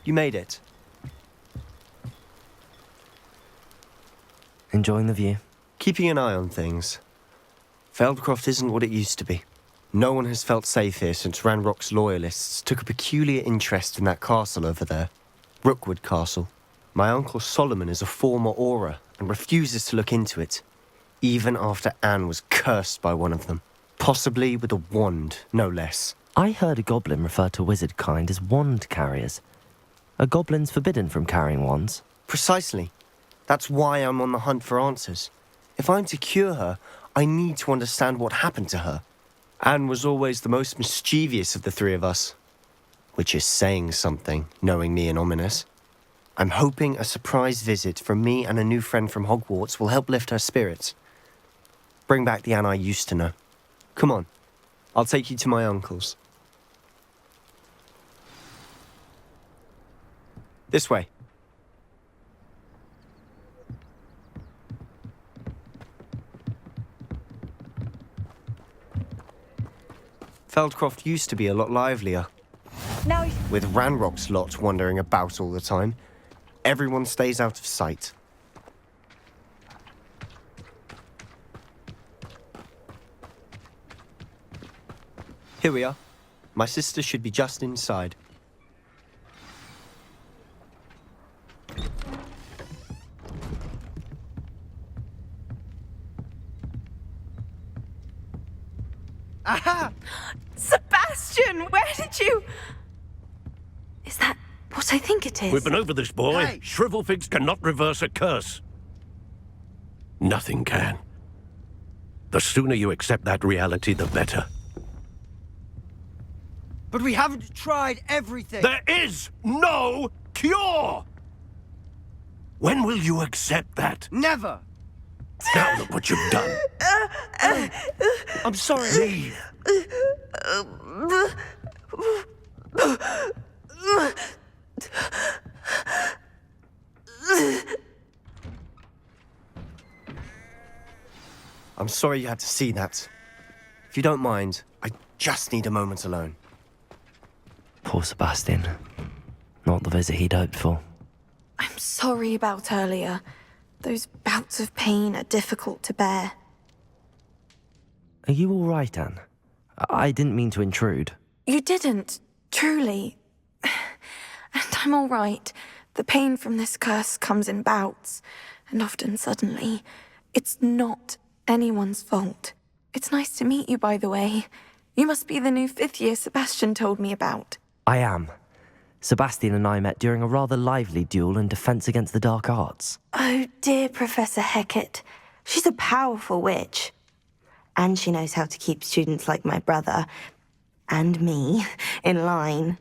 You made it. Enjoying the view? Keeping an eye on things. Feldcroft isn't what it used to be. No one has felt safe here since Ranrock's loyalists took a peculiar interest in that castle over there. Rookwood Castle. My uncle Solomon is a former Auror and refuses to look into it, even after Anne was cursed by one of them. Possibly with a wand, no less. I heard a goblin refer to wizard kind as wand carriers. Are goblins forbidden from carrying wands? Precisely. That's why I'm on the hunt for answers. If I'm to cure her, I need to understand what happened to her. Anne was always the most mischievous of the three of us. Which is saying something, knowing me and Ominous. I'm hoping a surprise visit from me and a new friend from Hogwarts will help lift her spirits. Bring back the Anne I used to know. Come on, I'll take you to my uncle's. This way. Feldcroft used to be a lot livelier. Now, With Ranrock's lot wandering about all the time, everyone stays out of sight. Here we are. My sister should be just inside. aha! Sebastian, where did you... Is that what I think it is? We've been over this, boy. Hey. Shrivelfigs cannot reverse a curse. Nothing can. The sooner you accept that reality, the better. But we haven't tried everything. There is no cure! When will you accept that? Never. Now look what you've done. I'm sorry. Leave. I'm sorry you had to see that. If you don't mind, I just need a moment alone. Poor Sebastian. Not the visit he'd hoped for. I'm sorry about earlier. Those bouts of pain are difficult to bear. Are you all right, Anne? I didn't mean to intrude. You didn't, truly. And I'm all right. The pain from this curse comes in bouts, and often suddenly. It's not anyone's fault. It's nice to meet you, by the way. You must be the new fifth year Sebastian told me about. I am. Sebastian and I met during a rather lively duel in Defense Against the Dark Arts. Oh, dear Professor Hecat. She's a powerful witch. And she knows how to keep students like my brother, and me, in line.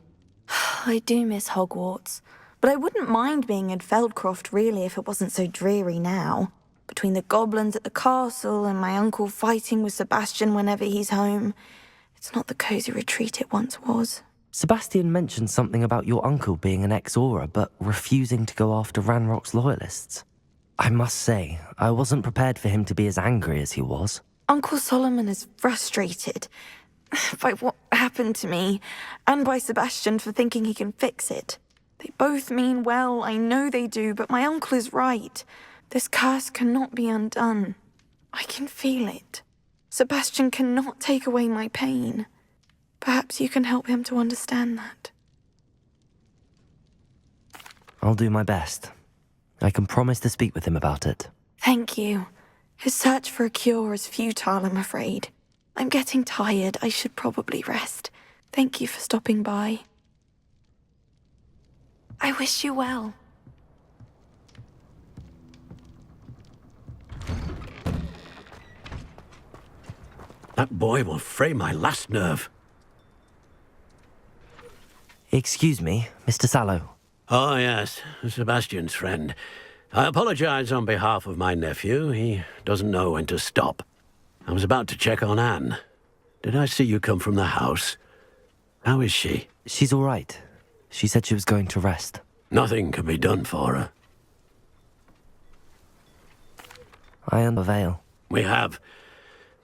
I do miss Hogwarts, but I wouldn't mind being in Feldcroft, really, if it wasn't so dreary now. Between the goblins at the castle and my uncle fighting with Sebastian whenever he's home, it's not the cosy retreat it once was. Sebastian mentioned something about your uncle being an ex-Auror, but refusing to go after Ranrock's loyalists. I must say, I wasn't prepared for him to be as angry as he was. Uncle Solomon is frustrated by what happened to me, and by Sebastian for thinking he can fix it. They both mean well, I know they do, but my uncle is right. This curse cannot be undone. I can feel it. Sebastian cannot take away my pain. Perhaps you can help him to understand that. I'll do my best. I can promise to speak with him about it. Thank you. His search for a cure is futile, I'm afraid. I'm getting tired. I should probably rest. Thank you for stopping by. I wish you well. That boy will fray my last nerve. Excuse me, Mr. Sallow. Oh, yes, Sebastian's friend. I apologize on behalf of my nephew. He doesn't know when to stop. I was about to check on Anne. Did I see you come from the house? How is she? She's all right. She said she was going to rest. Nothing can be done for her. I unavail. We have.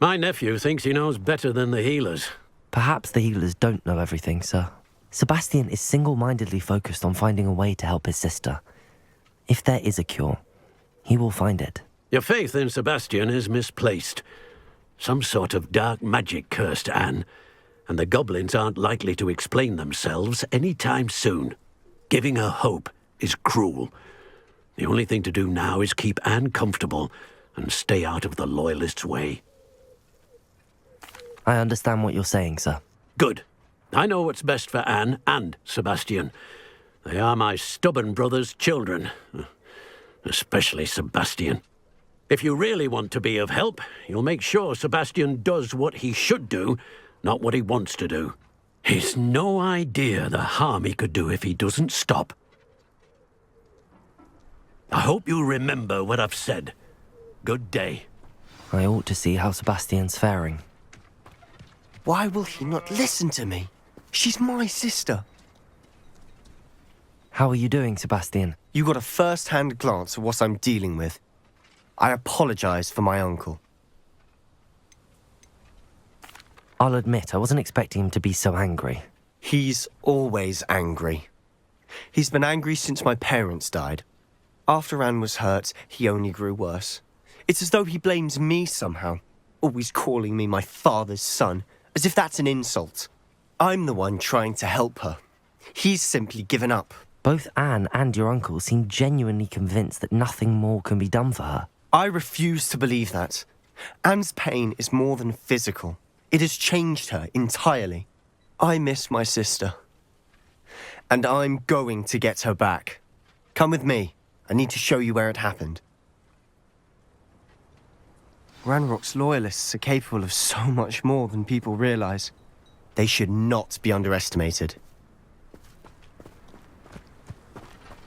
My nephew thinks he knows better than the healers. Perhaps the healers don't know everything, sir. Sebastian is single-mindedly focused on finding a way to help his sister. If there is a cure, he will find it. Your faith in Sebastian is misplaced. Some sort of dark magic cursed Anne, and the goblins aren't likely to explain themselves any time soon. Giving her hope is cruel. The only thing to do now is keep Anne comfortable and stay out of the Loyalists' way. I understand what you're saying, sir. Good. I know what's best for Anne and Sebastian. They are my stubborn brother's children. Especially Sebastian. If you really want to be of help, you'll make sure Sebastian does what he should do, not what he wants to do. He's no idea the harm he could do if he doesn't stop. I hope you remember what I've said. Good day. I ought to see how Sebastian's faring. Why will he not listen to me? She's my sister. How are you doing, Sebastian? You got a first-hand glance at what I'm dealing with. I apologize for my uncle. I'll admit, I wasn't expecting him to be so angry. He's always angry. He's been angry since my parents died. After Anne was hurt, he only grew worse. It's as though he blames me somehow, always calling me my father's son, as if that's an insult. I'm the one trying to help her. He's simply given up. Both Anne and your uncle seem genuinely convinced that nothing more can be done for her. I refuse to believe that. Anne's pain is more than physical. It has changed her entirely. I miss my sister. And I'm going to get her back. Come with me. I need to show you where it happened. Ranrock's Loyalists are capable of so much more than people realize. They should not be underestimated.